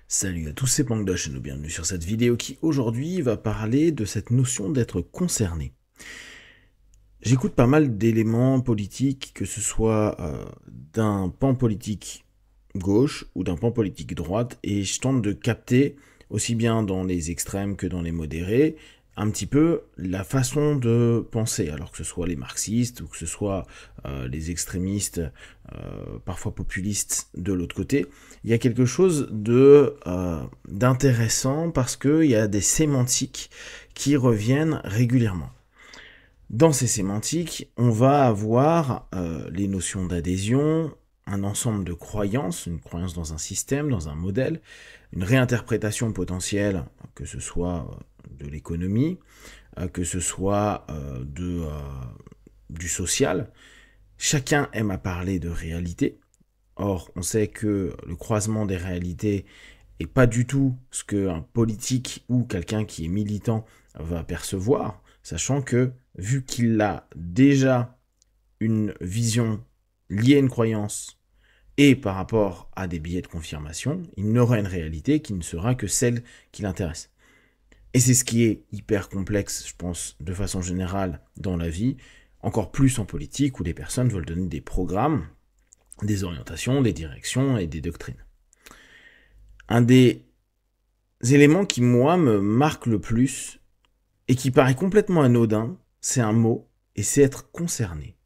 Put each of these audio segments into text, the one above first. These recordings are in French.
Salut à tous, c'est Pangdosh et nous bienvenue sur cette vidéo qui aujourd'hui va parler de cette notion d'être concerné. J'écoute pas mal d'éléments politiques, que ce soit d'un pan politique gauche ou d'un pan politique droite, et je tente de capter, aussi bien dans les extrêmes que dans les modérés, un petit peu la façon de penser, alors que ce soit les marxistes ou que ce soit les extrémistes, parfois populistes de l'autre côté. Il y a quelque chose de d'intéressant parce qu'il y a des sémantiques qui reviennent régulièrement. Dans ces sémantiques, on va avoir les notions d'adhésion, un ensemble de croyances, une croyance dans un système, dans un modèle, une réinterprétation potentielle, que ce soit de l'économie, que ce soit du social. Chacun aime à parler de réalité. Or, on sait que le croisement des réalités n'est pas du tout ce qu'un politique ou quelqu'un qui est militant va percevoir, sachant que, vu qu'il a déjà une vision liée à une croyance et par rapport à des billets de confirmation, il n'aura une réalité qui ne sera que celle qui l'intéresse. Et c'est ce qui est hyper complexe, je pense, de façon générale dans la vie, encore plus en politique où les personnes veulent donner des programmes, des orientations, des directions et des doctrines. Un des éléments qui, moi, me marque le plus et qui paraît complètement anodin, c'est un mot, et c'est être concerné.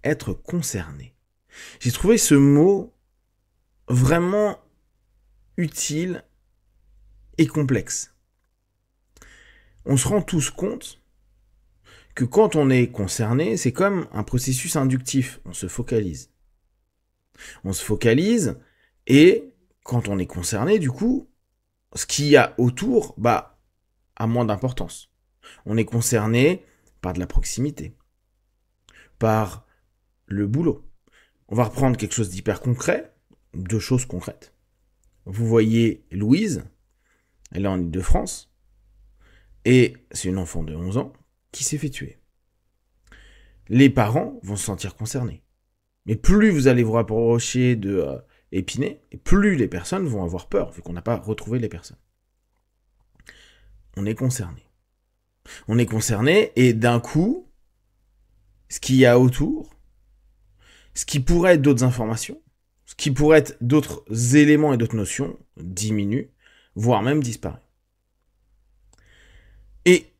Être concerné. J'ai trouvé ce mot vraiment utile et complexe. On se rend tous compte que quand on est concerné, c'est comme un processus inductif. On se focalise. On se focalise et quand on est concerné, du coup, ce qu'il y a autour, a moins d'importance. On est concerné par de la proximité, par le boulot. On va reprendre quelque chose d'hyper concret, deux choses concrètes. Vous voyez Louise, elle est en Île-de-France, et c'est une enfant de 11 ans qui s'est fait tuer. Les parents vont se sentir concernés. Mais plus vous allez vous rapprocher de Épinay, et plus les personnes vont avoir peur, vu qu'on n'a pas retrouvé les personnes. On est concerné. On est concerné, et d'un coup, ce qu'il y a autour, ce qui pourrait être d'autres informations, ce qui pourrait être d'autres éléments et d'autres notions, diminue, voire même disparaît. Et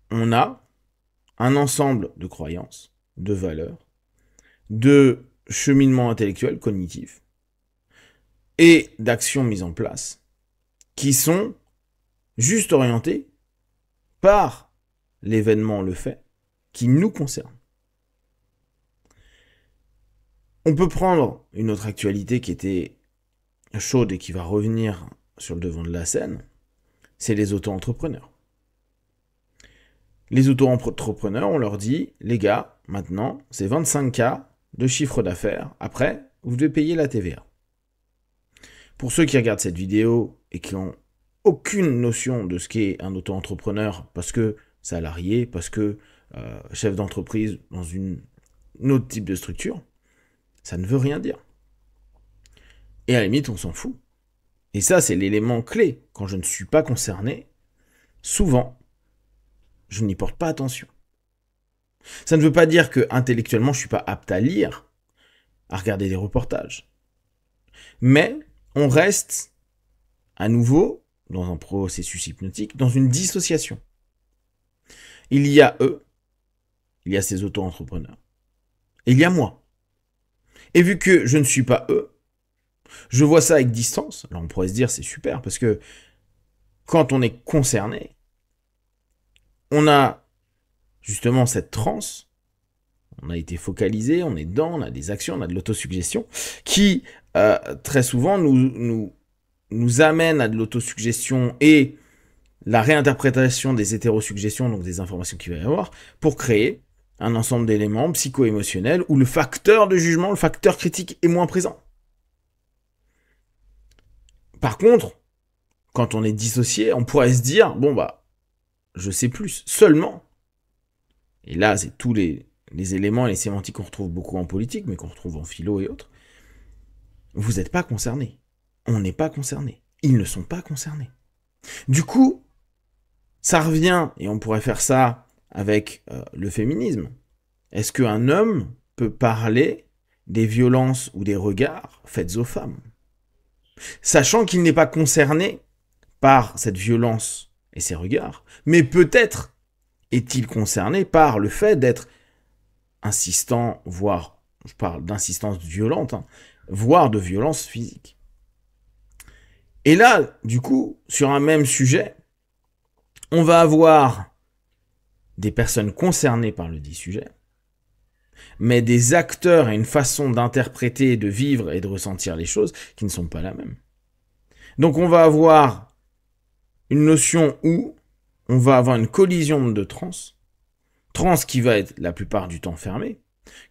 on a un ensemble de croyances, de valeurs, de cheminement intellectuel, cognitif, et d'actions mises en place, qui sont juste orientées par l'événement, le fait, qui nous concerne. On peut prendre une autre actualité qui était chaude et qui va revenir sur le devant de la scène, c'est les auto-entrepreneurs. Les auto-entrepreneurs, on leur dit, les gars, maintenant, c'est 25K de chiffre d'affaires. Après, vous devez payer la TVA. Pour ceux qui regardent cette vidéo et qui n'ont aucune notion de ce qu'est un auto-entrepreneur, parce que salarié, parce que chef d'entreprise dans un autre type de structure, ça ne veut rien dire. Et à la limite, on s'en fout. Et ça, c'est l'élément clé. Quand je ne suis pas concerné, souvent, je n'y porte pas attention. Ça ne veut pas dire que intellectuellement, je ne suis pas apte à lire, à regarder des reportages. Mais on reste à nouveau dans un processus hypnotique, dans une dissociation. Il y a eux, il y a ces auto-entrepreneurs, et il y a moi. Et vu que je ne suis pas eux, je vois ça avec distance. Alors on pourrait se dire c'est super, parce que quand on est concerné, on a justement cette transe, on a été focalisé, on est dedans, on a des actions, on a de l'autosuggestion, qui très souvent nous amène à de l'autosuggestion et la réinterprétation des hétérosuggestions, donc des informations qu'il va y avoir, pour créer un ensemble d'éléments psycho-émotionnels où le facteur de jugement, le facteur critique est moins présent. Par contre, quand on est dissocié, on pourrait se dire, je sais plus, seulement. Et là, c'est tous les éléments et les sémantiques qu'on retrouve beaucoup en politique, mais qu'on retrouve en philo et autres. Vous n'êtes pas concerné. On n'est pas concerné. ils ne sont pas concernés. Du coup, ça revient, et on pourrait faire ça avec le féminisme. Est-ce qu'un homme peut parler des violences ou des regards faites aux femmes, sachant qu'il n'est pas concerné par cette violence et ces regards, mais peut-être est-il concerné par le fait d'être insistant, voire, je parle d'insistance violente, voire de violence physique. Et là, du coup, sur un même sujet, on va avoir des personnes concernées par le dit sujet, mais des acteurs et une façon d'interpréter, de vivre et de ressentir les choses qui ne sont pas la même. Donc on va avoir une notion où on va avoir une collision de trans qui va être la plupart du temps fermée.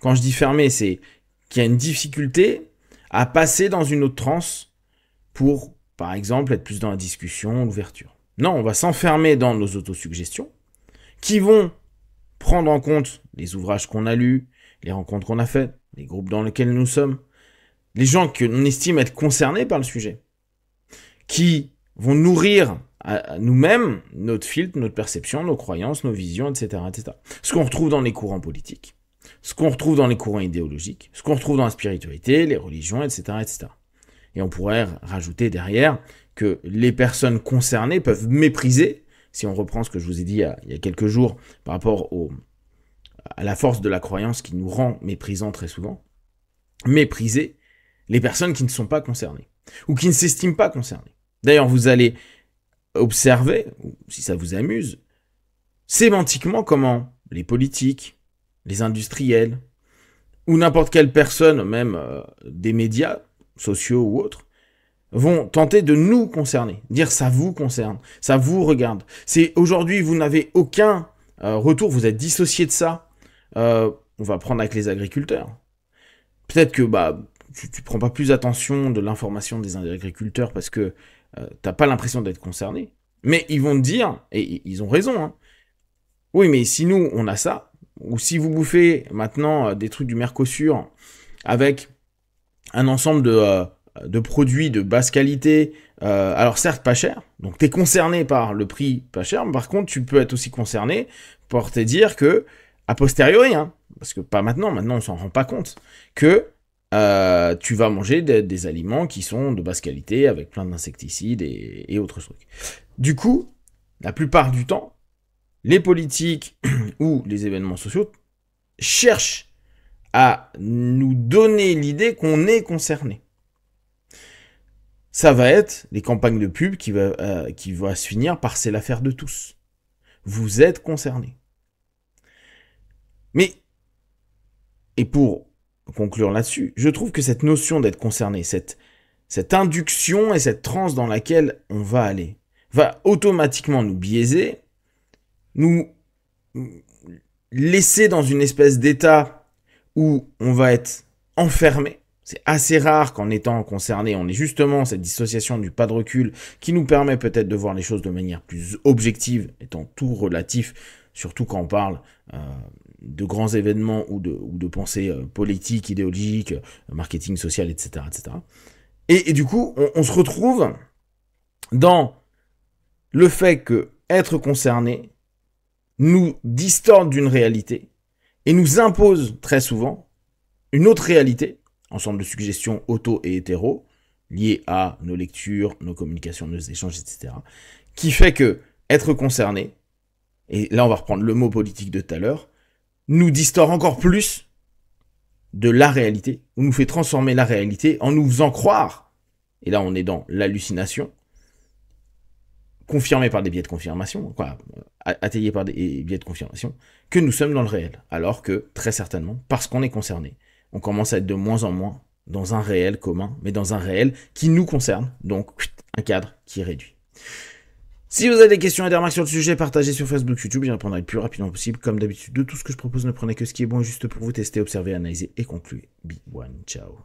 Quand je dis fermée, c'est qu'il y a une difficulté à passer dans une autre transe pour, par exemple, être plus dans la discussion, l'ouverture. Non, on va s'enfermer dans nos autosuggestions qui vont prendre en compte les ouvrages qu'on a lus, les rencontres qu'on a faites, les groupes dans lesquels nous sommes, les gens que l'on estime être concernés par le sujet, qui vont nourrir à nous-mêmes notre filtre, notre perception, nos croyances, nos visions, etc., etc. Ce qu'on retrouve dans les courants politiques, ce qu'on retrouve dans les courants idéologiques, ce qu'on retrouve dans la spiritualité, les religions, etc., etc. Et on pourrait rajouter derrière que les personnes concernées peuvent mépriser, si on reprend ce que je vous ai dit il y a quelques jours par rapport à la force de la croyance qui nous rend méprisants très souvent, mépriser les personnes qui ne sont pas concernées ou qui ne s'estiment pas concernées. D'ailleurs, vous allez observer, si ça vous amuse, sémantiquement comment les politiques, les industriels ou n'importe quelle personne, même des médias sociaux ou autres, vont tenter de nous concerner, dire ça vous concerne, ça vous regarde. C'est aujourd'hui vous n'avez aucun retour, vous êtes dissocié de ça. On va prendre avec les agriculteurs. Peut-être que tu prends pas plus attention de l'information des agriculteurs parce que t'as pas l'impression d'être concerné. Mais ils vont te dire, et ils ont raison, hein, oui mais si nous on a ça, ou si vous bouffez maintenant des trucs du Mercosur avec un ensemble de produits de basse qualité, alors certes pas cher, donc t'es concerné par le prix pas cher, mais par contre tu peux être aussi concerné pour te dire que, a posteriori, hein, parce que pas maintenant on s'en rend pas compte, que tu vas manger des aliments qui sont de basse qualité, avec plein d'insecticides et autres trucs. Du coup, la plupart du temps, les politiques ou les événements sociaux cherchent à nous donner l'idée qu'on est concerné. Ça va être les campagnes de pub qui va se finir par c'est l'affaire de tous. Vous êtes concerné. Mais, et pour conclure là-dessus, je trouve que cette notion d'être concerné, cette induction et cette transe dans laquelle on va aller, va automatiquement nous biaiser, nous laisser dans une espèce d'état où on va être enfermé. C'est assez rare qu'en étant concerné, on ait justement cette dissociation du pas de recul qui nous permet peut-être de voir les choses de manière plus objective, étant tout relatif, surtout quand on parle de grands événements ou de pensées politiques, idéologiques, marketing social, etc. etc. Et du coup, on se retrouve dans le fait que être concerné nous distorde d'une réalité et nous impose très souvent une autre réalité, ensemble de suggestions auto et hétéro, liées à nos lectures, nos communications, nos échanges, etc., qui fait que être concerné, et là on va reprendre le mot politique de tout à l'heure, nous distord encore plus de la réalité, ou nous fait transformer la réalité en nous faisant croire, et là on est dans l'hallucination, confirmé par des biais de confirmation, attayé par des biais de confirmation, que nous sommes dans le réel, alors que, très certainement, parce qu'on est concerné, on commence à être de moins en moins dans un réel commun, mais dans un réel qui nous concerne, donc un cadre qui est réduit. Si vous avez des questions et des remarques sur le sujet, partagez sur Facebook, YouTube, j'y répondrai le plus rapidement possible. Comme d'habitude, de tout ce que je propose, ne prenez que ce qui est bon et juste pour vous tester, observer, analyser et conclure. Be one, ciao.